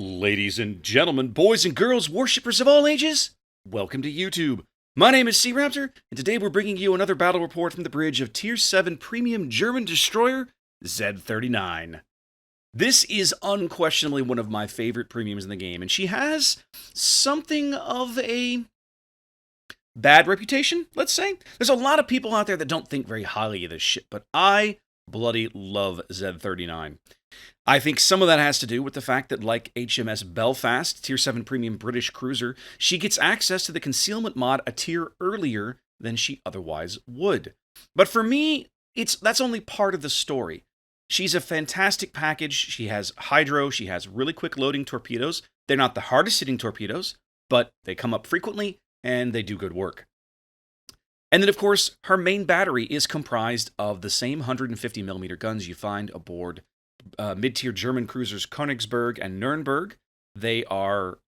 Ladies and gentlemen, boys and girls, worshippers of all ages, welcome to YouTube. My name is SeaRaptor, and today we're bringing you another battle report from the bridge of Tier VII Premium German destroyer, Z-39. This is unquestionably one of my favorite premiums in the game, and she has something of a bad reputation, let's say. There's a lot of people out there that don't think very highly of this ship, but I bloody love Z-39. I think some of that has to do with the fact that, like HMS Belfast, Tier 7 Premium British cruiser, she gets access to the concealment mod a tier earlier than she otherwise would. But for me, that's only part of the story. She's a fantastic package. She has hydro, she has really quick loading torpedoes. They're not the hardest hitting torpedoes, but they come up frequently and they do good work. And then, of course, her main battery is comprised of the same 150mm guns you find aboard mid-tier German cruisers Königsberg and Nuremberg. They are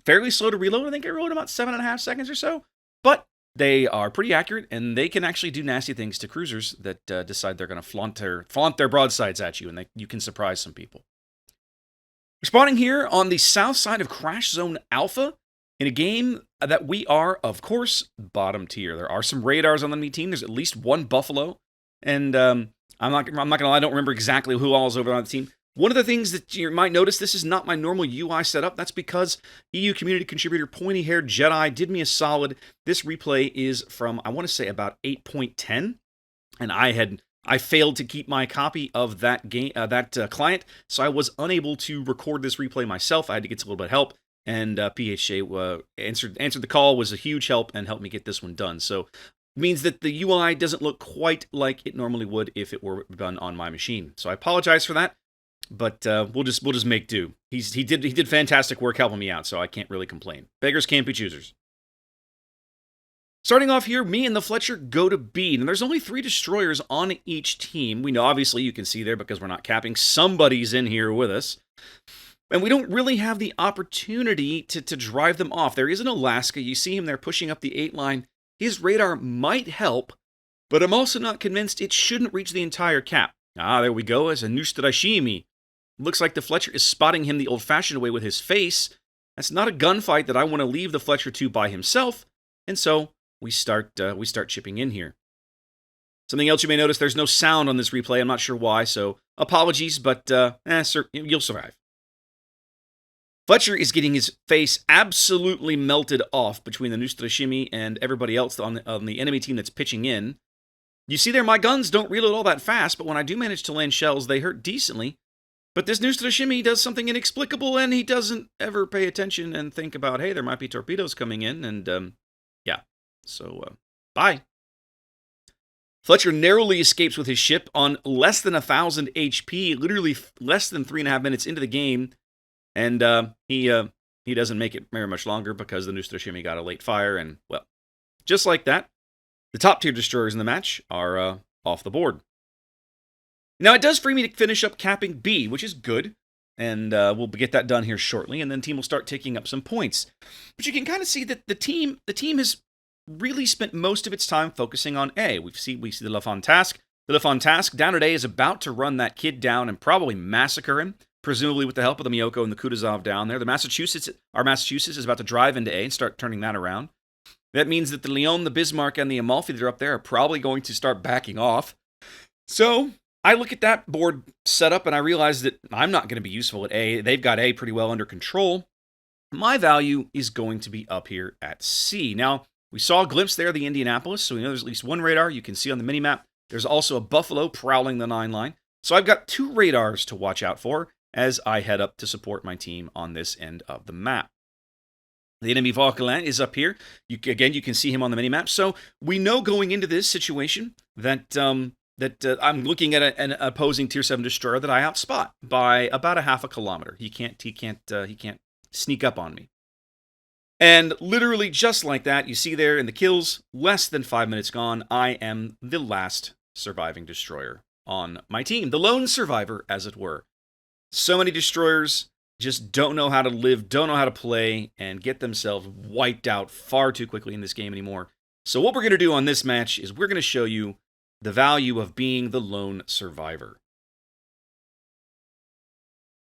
fairly slow to reload. I think I reload about 7.5 seconds or so. But they are pretty accurate, and they can actually do nasty things to cruisers that decide they're going to flaunt their broadsides at you, and you can surprise some people. We're spawning here on the south side of Crash Zone Alpha in a game that we are, of course, bottom tier. There are some radars on the enemy team. There's at least one Buffalo, and I'm not gonna lie, I don't remember exactly who all is over on the team. One of the things that you might notice, this is not my normal UI setup. That's because EU community contributor Pointy Haired Jedi did me a solid. This replay is from, I want to say, about 8.10, and I failed to keep my copy of that game, client, so I was unable to record this replay myself. I had to get a little bit of help, and PHJ answered the call, was a huge help, and helped me get this one done. So means that the UI doesn't look quite like it normally would if it were done on my machine. So I apologize for that, but we'll just make do. He did fantastic work helping me out, so I can't really complain. Beggars can't be choosers. Starting off here, me and the Fletcher go to B, and there's only 3 destroyers on each team. We know, obviously, you can see there because we're not capping, somebody's in here with us. And we don't really have the opportunity to drive them off. There is an Alaska. You see him there pushing up the 8 line. His radar might help, but I'm also not convinced it shouldn't reach the entire cap. Ah, there we go, as a Nustrashimi. Looks like the Fletcher is spotting him the old-fashioned way with his face. That's not a gunfight that I want to leave the Fletcher to by himself, and so we start chipping in here. Something else you may notice, there's no sound on this replay. I'm not sure why, so apologies, but sir, you'll survive. Fletcher is getting his face absolutely melted off between the Nustrashimi and everybody else on the enemy team that's pitching in. You see there, my guns don't reload all that fast, but when I do manage to land shells, they hurt decently. But this Nustrashimi does something inexplicable, and he doesn't ever pay attention and think about, hey, there might be torpedoes coming in, and yeah. So, bye. Fletcher narrowly escapes with his ship on less than 1,000 HP, literally less than 3.5 minutes into the game. And he doesn't make it very much longer because the Nustrashimi got a late fire, and, well, just like that, the top-tier destroyers in the match are off the board. Now, it does free me to finish up capping B, which is good, and we'll get that done here shortly, and then the team will start taking up some points. But you can kind of see that the team has really spent most of its time focusing on A. We see the Le Fantasque. The Le Fantasque down at A is about to run that kid down and probably massacre him, presumably with the help of the Miyoko and the Kutuzov down there. Our Massachusetts is about to drive into A and start turning that around. That means that the Lyon, the Bismarck, and the Amalfi that are up there are probably going to start backing off. So I look at that board setup and I realize that I'm not going to be useful at A. They've got A pretty well under control. My value is going to be up here at C. Now, we saw a glimpse there of the Indianapolis, so we know there's at least one radar. You can see on the minimap. There's also a Buffalo prowling the 9 line. So I've got 2 radars to watch out for as I head up to support my team on this end of the map. The enemy Vauquelin is up here. You can see him on the minimap. So we know going into this situation that I'm looking at an opposing Tier 7 destroyer that I outspot by about a half a kilometer. He can't sneak up on me. And literally just like that, you see there in the kills, less than 5 minutes gone, I am the last surviving destroyer on my team. The lone survivor, as it were. So many destroyers just don't know how to live, don't know how to play, and get themselves wiped out far too quickly in this game anymore. So what we're going to do on this match is we're going to show you the value of being the lone survivor.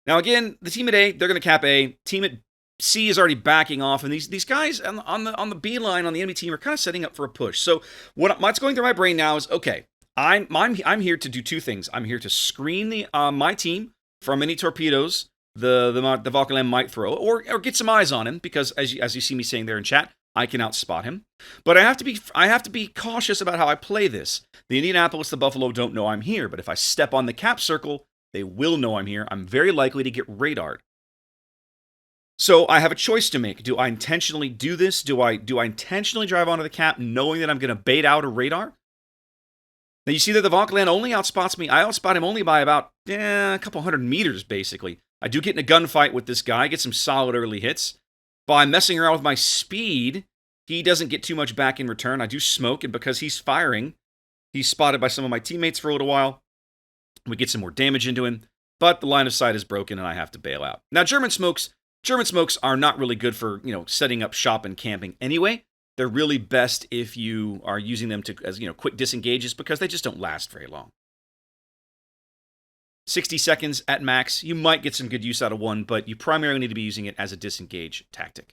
Now, again, the team at A, they're going to cap A. Team at C is already backing off, and these guys on the B line on the enemy team are kind of setting up for a push. So what's going through my brain now is, okay, I'm here to do two things. I'm here to screen the my team from any torpedoes the Valkyland might throw, or get some eyes on him, because as you see me saying there in chat, I can outspot him. But I have to be cautious about how I play this. The Indianapolis, the Buffalo don't know I'm here, but if I step on the cap circle, they will know I'm here. I'm very likely to get radared. So I have a choice to make. Do I intentionally do this? Do I intentionally drive onto the cap knowing that I'm going to bait out a radar? Now you see that the Valkyland only outspots me. I outspot him only by about a couple hundred meters, basically. I do get in a gunfight with this guy, get some solid early hits. By messing around with my speed, he doesn't get too much back in return. I do smoke, and because he's firing, he's spotted by some of my teammates for a little while. We get some more damage into him, but the line of sight is broken, and I have to bail out. Now, German smokes are not really good for, setting up shop and camping anyway. They're really best if you are using them as quick disengages, because they just don't last very long. 60 seconds at max. You might get some good use out of one, but you primarily need to be using it as a disengage tactic.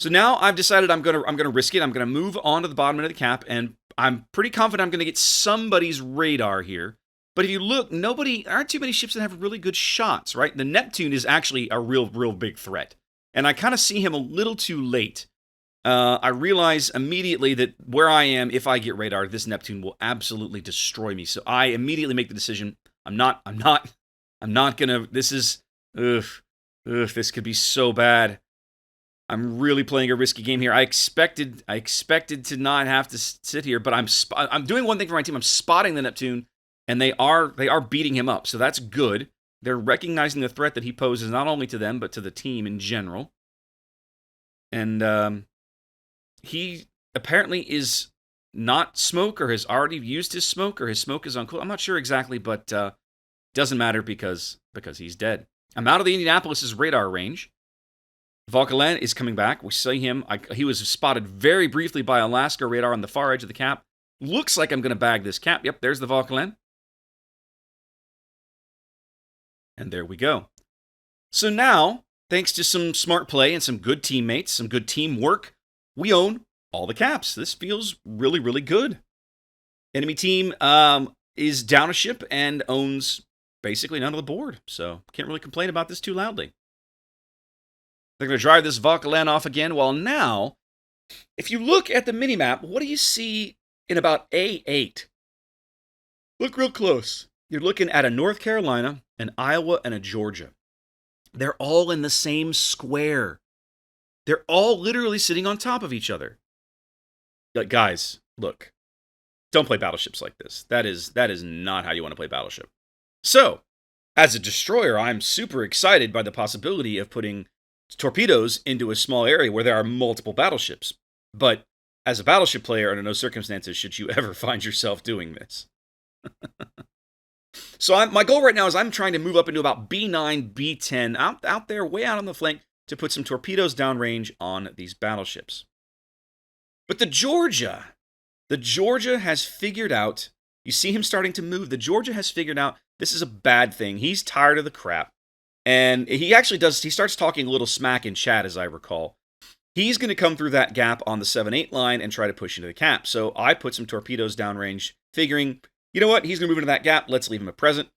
So now I've decided I'm gonna risk it. I'm gonna move on to the bottom end of the cap, and I'm pretty confident I'm gonna get somebody's radar here. But if you look, there aren't too many ships that have really good shots, right? The Neptune is actually a real big threat, and I kind of see him a little too late. I realize immediately that where I am, if I get radar, this Neptune will absolutely destroy me. So I immediately make the decision. I'm not gonna. This could be so bad. I'm really playing a risky game here. I expected to not have to sit here, but I'm doing one thing for my team. I'm spotting the Neptune, and they are beating him up. So that's good. They're recognizing the threat that he poses not only to them but to the team in general. And he apparently is not smoke, or has already used his smoke, or his smoke is uncool. I'm not sure exactly, but doesn't matter because he's dead. I'm out of the Indianapolis's radar range. Valkyland is coming back. We see him. He was spotted very briefly by Alaska radar on the far edge of the cap. Looks like I'm going to bag this cap. Yep, there's the Valkyland. And there we go. So now, thanks to some smart play and some good teammates, some good teamwork, we own all the caps. This feels really, really good. Enemy team is down a ship and owns basically none of the board. So can't really complain about this too loudly. They're going to drive this Valkyland off again. Well, now, if you look at the minimap, what do you see in about A8? Look real close. You're looking at a North Carolina, an Iowa, and a Georgia. They're all in the same square. They're all literally sitting on top of each other. Guys, look. Don't play battleships like this. That is not how you want to play battleship. So, as a destroyer, I'm super excited by the possibility of putting torpedoes into a small area where there are multiple battleships. But as a battleship player, under no circumstances should you ever find yourself doing this. So my goal right now is I'm trying to move up into about B9, B10, out there, way out on the flank, to put some torpedoes downrange on these battleships. But the Georgia has figured out, you see him starting to move, the Georgia has figured out this is a bad thing. He's tired of the crap. And he starts talking a little smack in chat, as I recall. He's going to come through that gap on the 7-8 line and try to push into the cap. So I put some torpedoes downrange, figuring, you know what, he's going to move into that gap, let's leave him a present.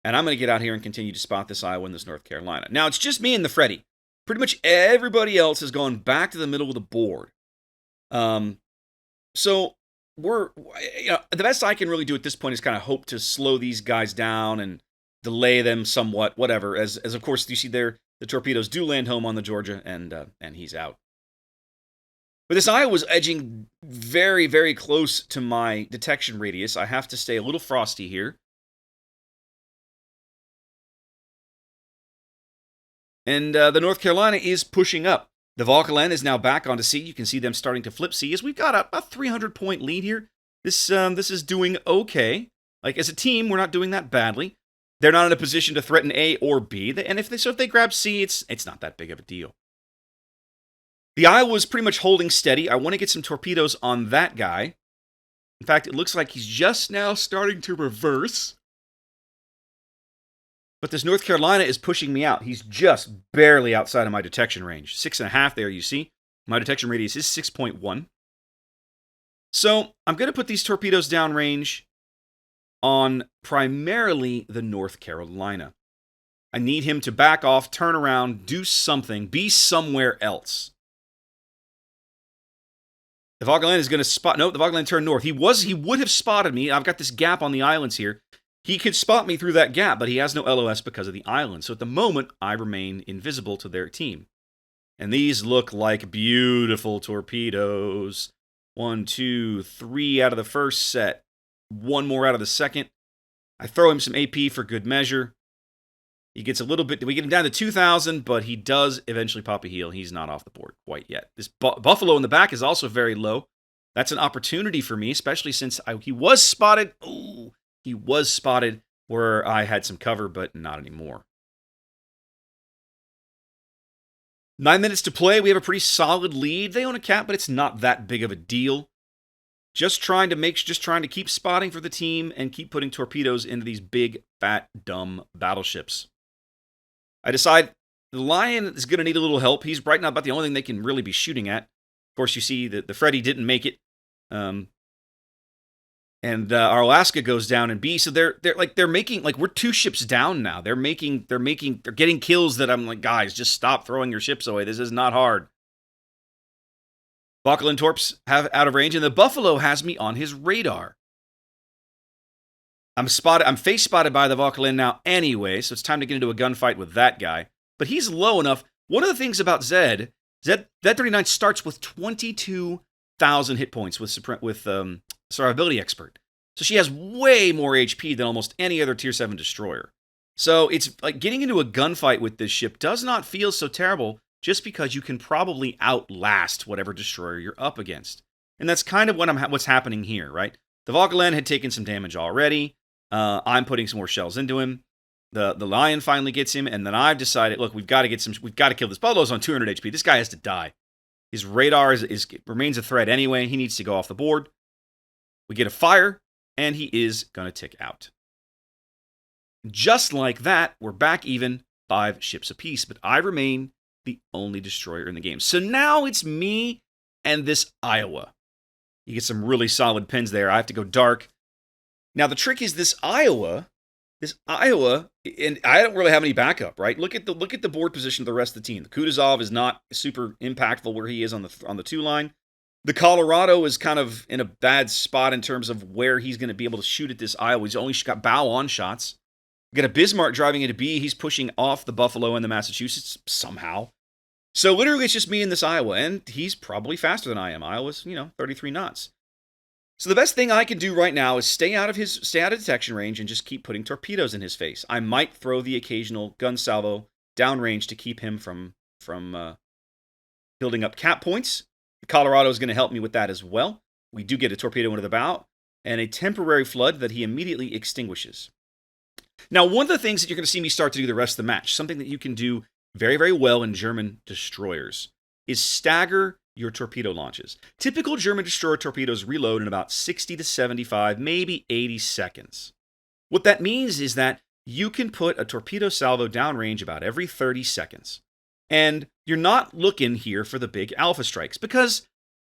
And I'm going to get out here and continue to spot this Iowa and this North Carolina. Now, it's just me and the Freddy. Pretty much everybody else has gone back to the middle of the board. So the best I can really do at this point is kind of hope to slow these guys down and delay them somewhat, whatever. As of course, you see there, the torpedoes do land home on the Georgia, and he's out. But this Iowa was edging very, very close to my detection radius. I have to stay a little frosty here. And the North Carolina is pushing up. The Valkyland is now back onto C. You can see them starting to flip C as we've got a 300-point lead here. This is doing okay. Like, as a team, we're not doing that badly. They're not in a position to threaten A or B. And if they grab C, it's not that big of a deal. The Iowa's pretty much holding steady. I want to get some torpedoes on that guy. In fact, it looks like he's just now starting to reverse. But this North Carolina is pushing me out. He's just barely outside of my detection range. 6.5 there, you see. My detection radius is 6.1. So I'm going to put these torpedoes downrange on primarily the North Carolina. I need him to back off, turn around, do something, be somewhere else. The Vauquelin is going to spot... No, the Vauquelin turned north. He would have spotted me. I've got this gap on the islands here. He could spot me through that gap, but he has no LOS because of the island. So at the moment, I remain invisible to their team. And these look like beautiful torpedoes. 1, 2, 3 out of the first set. 1 more out of the second. I throw him some AP for good measure. He gets a little bit... We get him down to 2,000, but he does eventually pop a heel. He's not off the board quite yet. This Buffalo in the back is also very low. That's an opportunity for me, especially since he was spotted. Ooh, he was spotted where I had some cover, but not anymore. 9 minutes to play. We have a pretty solid lead. They own a cap, but it's not that big of a deal. Just trying to keep spotting for the team and keep putting torpedoes into these big, fat, dumb battleships. I decide the Lion is going to need a little help. He's right now about the only thing they can really be shooting at. Of course, you see that the Freddy didn't make it. And our Alaska goes down in B. So they're making, like, we're 2 ships down now. They're getting kills that I'm like, guys, just stop throwing your ships away. This is not hard. Vauquelin torps have out of range, and the Buffalo has me on his radar. I'm face spotted by the Vauquelin now anyway, so it's time to get into a gunfight with that guy. But he's low enough. One of the things about Z-39 starts with 22,000 hit points with Survivability Expert. So she has way more HP than almost any other Tier 7 destroyer. So it's like getting into a gunfight with this ship does not feel so terrible just because you can probably outlast whatever destroyer you're up against. And that's kind of what's happening here, right? The Vauquelin had taken some damage already. I'm putting some more shells into him. The Lion finally gets him, and then I've decided, look, we've got to kill this. Buffalo's on 200 HP. This guy has to die. His radar remains a threat anyway. He needs to go off the board. We get a fire, and he is going to tick out. Just like that, we're back even, 5 ships apiece, but I remain the only destroyer in the game. So now it's me and this Iowa. You get some really solid pins there. I have to go dark. Now, the trick is this Iowa, and I don't really have any backup, right? Look at the board position of the rest of the team. The Kutuzov is not super impactful where he is on the 2 line. The Colorado is kind of in a bad spot in terms of where he's going to be able to shoot at this Iowa. He's only got bow-on shots. We got a Bismarck driving into B. He's pushing off the Buffalo and the Massachusetts somehow. So literally it's just me and this Iowa, and he's probably faster than I am. Iowa's, 33 knots. So the best thing I can do right now is stay out of detection range and just keep putting torpedoes in his face. I might throw the occasional gun salvo downrange to keep him from building up cap points. The Colorado is going to help me with that as well. We do get a torpedo into the bow and a temporary flood that he immediately extinguishes. Now, one of the things that you're going to see me start to do the rest of the match, something that you can do very, very well in German destroyers, is stagger your torpedo launches. Typical German destroyer torpedoes reload in about 60 to 75, maybe 80 seconds. What that means is that you can put a torpedo salvo downrange about every 30 seconds. And you're not looking here for the big alpha strikes because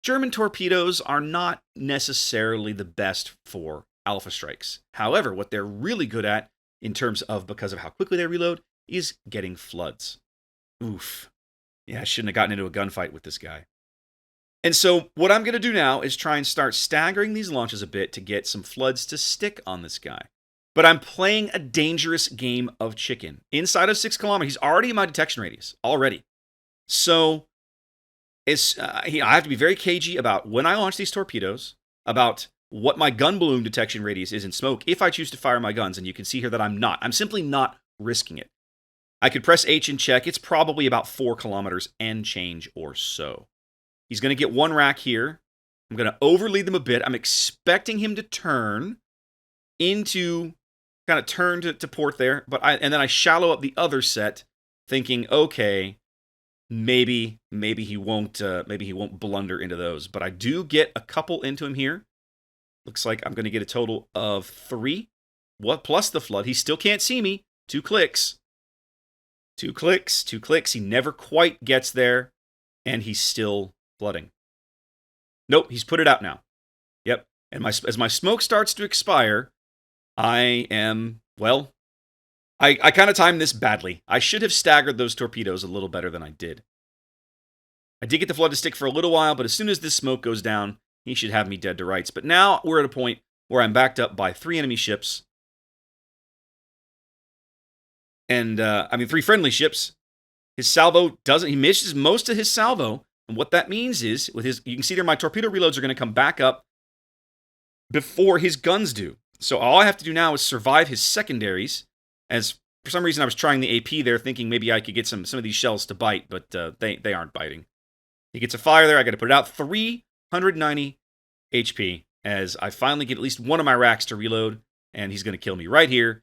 German torpedoes are not necessarily the best for alpha strikes. However, what they're really good at because of how quickly they reload is getting floods. Oof. Yeah, I shouldn't have gotten into a gunfight with this guy. And so what I'm going to do now is try and start staggering these launches a bit to get some floods to stick on this guy. But I'm playing a dangerous game of chicken. Inside of 6 kilometers, he's already in my detection radius, already. So I have to be very cagey about when I launch these torpedoes, about what my gun balloon detection radius is in smoke if I choose to fire my guns. And you can see here that I'm simply not risking it. I could press H and check. It's probably about 4 kilometers and change or so. He's going to get 1 rack here. I'm going to overlead them a bit. I'm expecting him to turn to port there, and then I shallow up the other set, thinking, okay, maybe he won't blunder into those. But I do get a couple into him here. Looks like I'm going to get a total of 3. What plus the flood? He still can't see me. 2 clicks. 2 clicks, 2 clicks. He never quite gets there, and he's still flooding. Nope, he's put it out now. Yep. And as my smoke starts to expire, I am, well, I kind of timed this badly. I should have staggered those torpedoes a little better than I did. I did get the flood to stick for a little while, but as soon as this smoke goes down, he should have me dead to rights. But now we're at a point where I'm backed up by 3 enemy ships. And, 3 friendly ships. His salvo doesn't, he misses most of his salvo. And what that means is, you can see there my torpedo reloads are going to come back up before his guns do. So all I have to do now is survive his secondaries, as for some reason I was trying the AP there, thinking maybe I could get some of these shells to bite, but they aren't biting. He gets a fire there, I got to put it out, 390 HP, as I finally get at least one of my racks to reload, and he's going to kill me right here.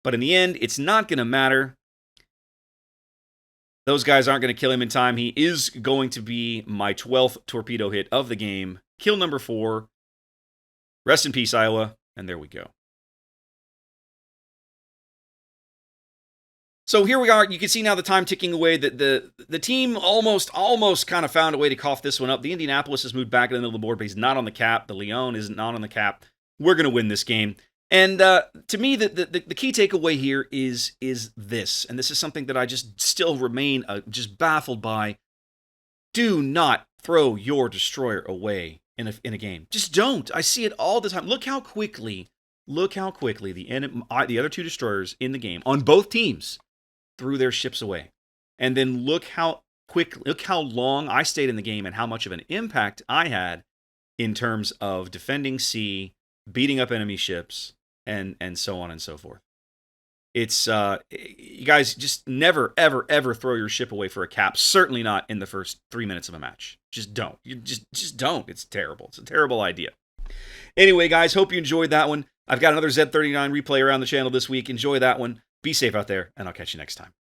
But in the end, it's not going to matter. Those guys aren't going to kill him in time. He is going to be my 12th torpedo hit of the game. Kill number 4. Rest in peace, Iowa. And there we go. So here we are. You can see now the time ticking away. The team almost kind of found a way to cough this one up. The Indianapolis has moved back in the middle of the board, but he's not on the cap. The Leon is not on the cap. We're going to win this game. And to me, the key takeaway here is this. And this is something that I just still remain just baffled by. Do not throw your destroyer away in a game. Just don't. I see it all the time. Look how quickly the other 2 destroyers in the game on both teams threw their ships away. And then look how long I stayed in the game and how much of an impact I had in terms of defending sea, beating up enemy ships, and so on and so forth. It's, you guys just never, ever, ever throw your ship away for a cap. Certainly not in the first 3 minutes of a match. Just don't. You just don't. It's terrible. It's a terrible idea. Anyway, guys, hope you enjoyed that one. I've got another Z-39 replay around the channel this week. Enjoy that one. Be safe out there, and I'll catch you next time.